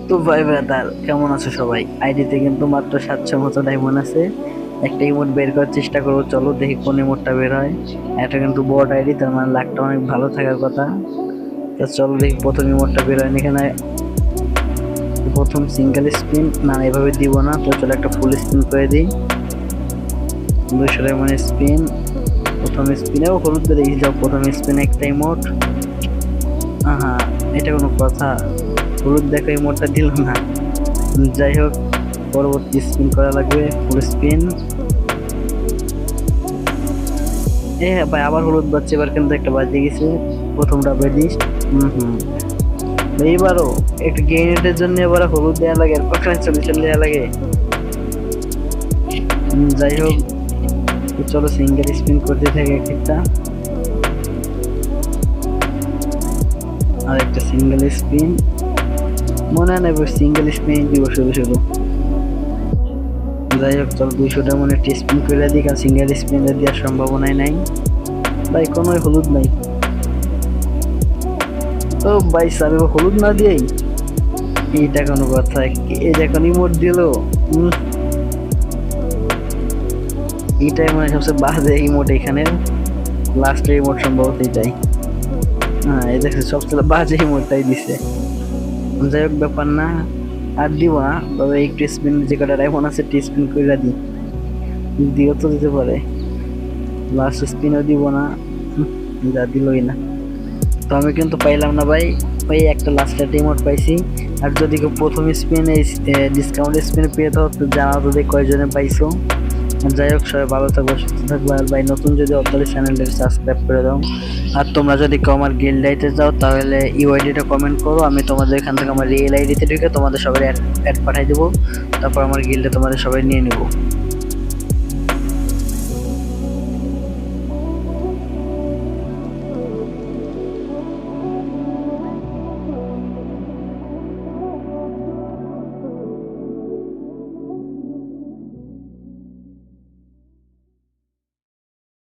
তো ভাই ব্রাদার কেমন আছো সবাই? আইডিতে কিন্তু মাত্র 700 মতো ডায়মন্ড আছে। একটা ইমোট বের করার চেষ্টা করবো, চলো দেখি কোন ইমোটটা বের হয়। এটা কিন্তু বট আইডি, তার মানে লাকটা অনেক ভালো থাকার কথা। তো চলো দেখি প্রথম ইমোটটা বের হয় এখানে। প্রথম সিঙ্গেল স্পিন না, এভাবে দিব না, তো চলো একটা ফুল স্পিন করে দিই। 200 ডায়মন্ড স্পিন। প্রথম স্পিনেও হলুদ বেরিয়ে যাও, প্রথম স্পিনে একটা ইমোট। আহা, এটা কোনো কথা? হলুদ দেখো ইমোটটা দিল না। যাই হোক, পরবর্তী স্পিন করা লাগবে, ফুল স্পিন। ভাই আবার হলুদ বাজছে, এবার কিন্তু একটা বাজে গেছে। প্রথমটা বেরিস। হুম। এইবারও একটু গেইনের জন্য এবার হলুদ দেওয়া লাগে, আর কখনো সলিউশন দেওয়া লাগে। যাই হোক, তো চলো সিঙ্গেল স্পিন করতে থাকে এক একটা। আর একটা সিঙ্গেল স্পিন। মনে হয় না এবার সিঙ্গেল স্পিন দিব শুধু শুধু। যাই হোক, চলো 200টা মনে একটা স্পিন করে দিই, কারণ সিঙ্গেল স্পিন দেওয়ার সম্ভাবনাই নাই। ভাই কোনো হলুদ নাই। ও ভাই সাহেব, হলুদ না দিয়েই এইটা কোনো কথা? এই যে এখন ইমোট দিল। উম, এইটাই মানে সবচেয়ে বাজে ইমোট এখানে। লাস্টের ইমোট সম্ভবত এটাই। হ্যাঁ, এই দেখছে সবচেয়ে বাজে ইমোটটাই দিছে। যাই হোক, ব্যাপার না, আর দিব না। তবে একটু স্পিন, যে কটা ডায়মন্ড আছে একটু স্পিন করে দিই। দিও তো দিতে পারে। লাস্ট স্পিনও দিব না। হুম, যা দিলই না। তো আমি কিন্তু পাইলাম না ভাই। ওই একটা লাস্ট ইমোট পাইছি। আর যদি কেউ প্রথম স্পিনে ডিসকাউন্ট স্পিনে পেয়ে থাকো তো জানাও তো দেখি কয়জনে পাইছো। যাই হোক, সবাই ভালো থাকবো, সুস্থ থাকবো। আর ভাই নতুন যদি অত্যন্ত চ্যানেলটা সাবস্ক্রাইব করে দাও। আর তোমরা যদি কেউ আমার গিল্ড আইতে যাও তাহলে ইউআইডিটা কমেন্ট করো, আমি তোমাদের এখান থেকে আমার রিয়েল আইডিতে ঢুকে তোমাদের সবাই অ্যাড পাঠাই দেবো। তারপর আমার গিল্ডে তোমাদের সবাই নিয়ে নেবো।